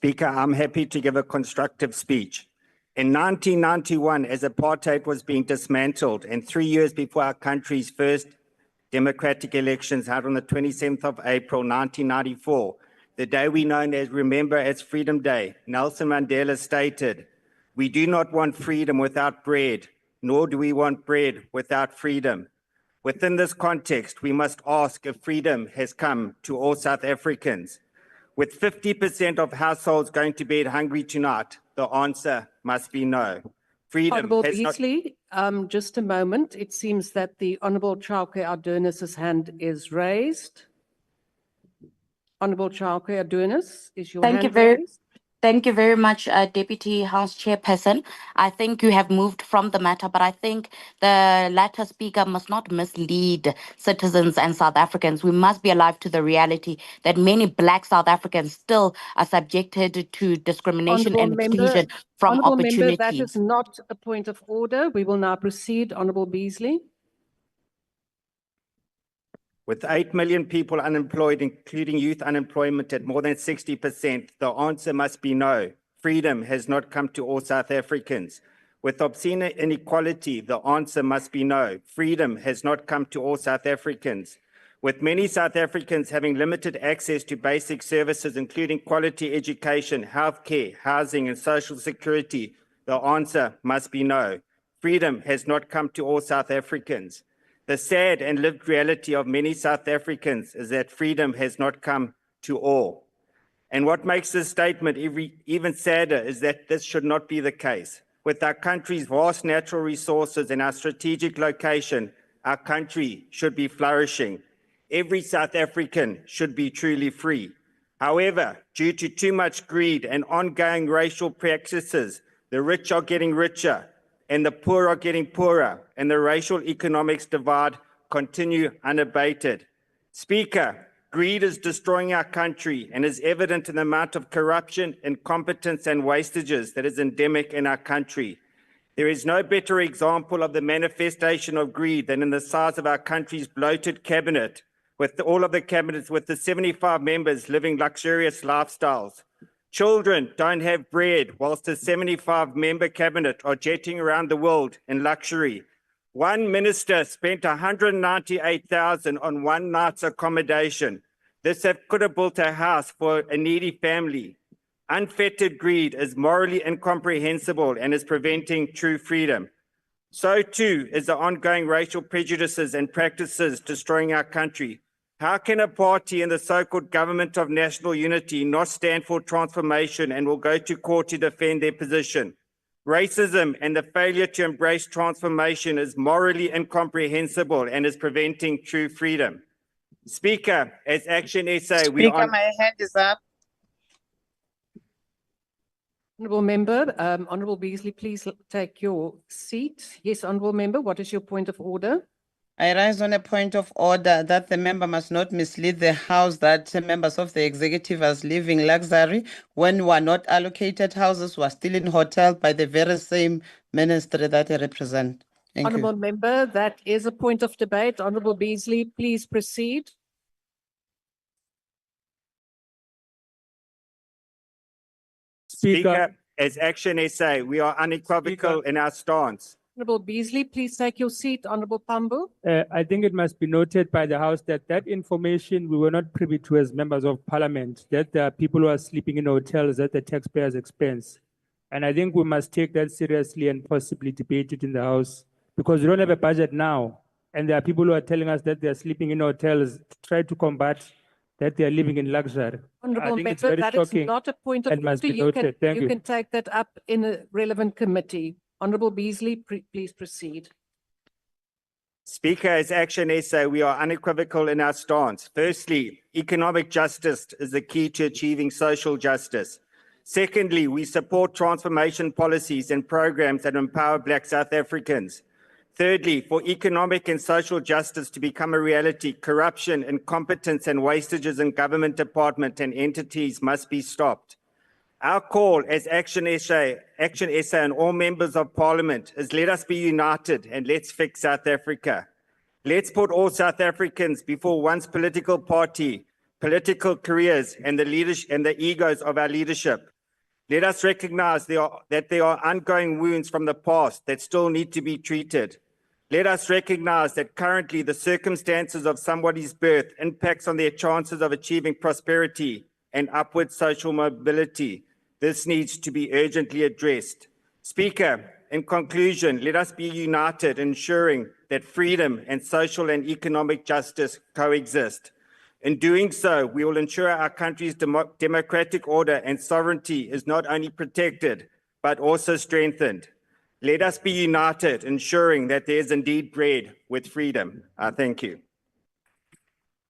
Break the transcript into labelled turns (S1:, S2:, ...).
S1: Speaker, I'm happy to give a constructive speech. In 1991, as apartheid was being dismantled, and 3 years before our country's first democratic elections held on the 27th of April, 1994, the day we remember as Freedom Day, Nelson Mandela stated, "We do not want freedom without bread, nor do we want bread without freedom." Within this context, we must ask if freedom has come to all South Africans. With 50% of households going to bed hungry tonight, the answer must be no. Freedom
S2: Honourable
S1: has not...
S2: Beesley, just a moment. It seems that the Honourable Chauke Adonis' hand is raised. Honourable Chauke Adonis, is your hand raised?
S3: Thank you very much, Deputy House Chairperson. I think you have moved from the matter, but I think the latter speaker must not mislead citizens and South Africans. We must be alive to the reality that many Black South Africans still are subjected to discrimination and exclusion from opportunities.
S2: Member, that is not a point of order. We will now proceed. Honourable Beesley.
S1: With 8 million people unemployed, including youth unemployment at more than 60%, the answer must be no. Freedom has not come to all South Africans. With obscene inequality, the answer must be no. Freedom has not come to all South Africans. With many South Africans having limited access to basic services, including quality education, healthcare, housing, and social security, the answer must be no. Freedom has not come to all South Africans. The sad and lived reality of many South Africans is that freedom has not come to all. And what makes this statement even sadder is that this should not be the case. With our country's vast natural resources and our strategic location, our country should be flourishing. Every South African should be truly free. However, due to too much greed and ongoing racial practices, the rich are getting richer, and the poor are getting poorer, and the racial economics divide continue unabated. Speaker, greed is destroying our country and is evident in the amount of corruption, incompetence, and wastages that is endemic in our country. There is no better example of the manifestation of greed than in the size of our country's bloated cabinet, with all of the cabinets with the 75 members living luxurious lifestyles. Children don't have bread, whilst the 75-member cabinet are jetting around the world in luxury. One minister spent 198,000 on one night's accommodation. This could have built a house for a needy family. Unfettered greed is morally incomprehensible and is preventing true freedom. So too is the ongoing racial prejudices and practices destroying our country. How can a party in the so-called government of national unity not stand for transformation and will go to court to defend their position? Racism and the failure to embrace transformation is morally incomprehensible and is preventing true freedom. Speaker, as ActionSA,
S4: my hand is up.
S2: Honourable Member, Honourable Beesley, please take your seat. Yes, Honourable Member, what is your point of order?
S4: I rise on a point of order that the member must not mislead the House that members of the executive are living luxury when were not allocated houses, were still in hotels by the very same ministry that I represent. Thank you.
S2: Honourable Member, that is a point of debate. Honourable Beesley, please proceed.
S1: Speaker, as ActionSA, we are unequivocal in our stance.
S2: Honourable Beesley, please take your seat. Honourable Pambu.
S5: I think it must be noted by the House that that information we were not privy to as members of Parliament, that there are people who are sleeping in hotels at the taxpayers' expense. And I think we must take that seriously and possibly debate it in the House, because we don't have a budget now. And there are people who are telling us that they are sleeping in hotels to try to combat that they are living in luxury.
S2: Honourable Member, that is not a point of order. You can take that up in a relevant committee. Honourable Beesley, please proceed.
S1: Speaker, as ActionSA, we are unequivocal in our stance. Firstly, economic justice is the key to achieving social justice. Secondly, we support transformation policies and programs that empower Black South Africans. Thirdly, for economic and social justice to become a reality, corruption, incompetence, and wastages in government departments and entities must be stopped. Our call as ActionSA and all members of Parliament is let us be united and let's fix South Africa. Let's put all South Africans before one's political party, political careers, and the leadership and the egos of our leadership. Let us recognize that there are ongoing wounds from the past that still need to be treated. Let us recognize that currently the circumstances of somebody's birth impacts on their chances of achieving prosperity and upward social mobility. This needs to be urgently addressed. Speaker, in conclusion, let us be united in ensuring that freedom and social and economic justice coexist. In doing so, we will ensure our country's democratic order and sovereignty is not only protected, but also strengthened. Let us be united, ensuring that there is indeed bread with freedom. Thank you.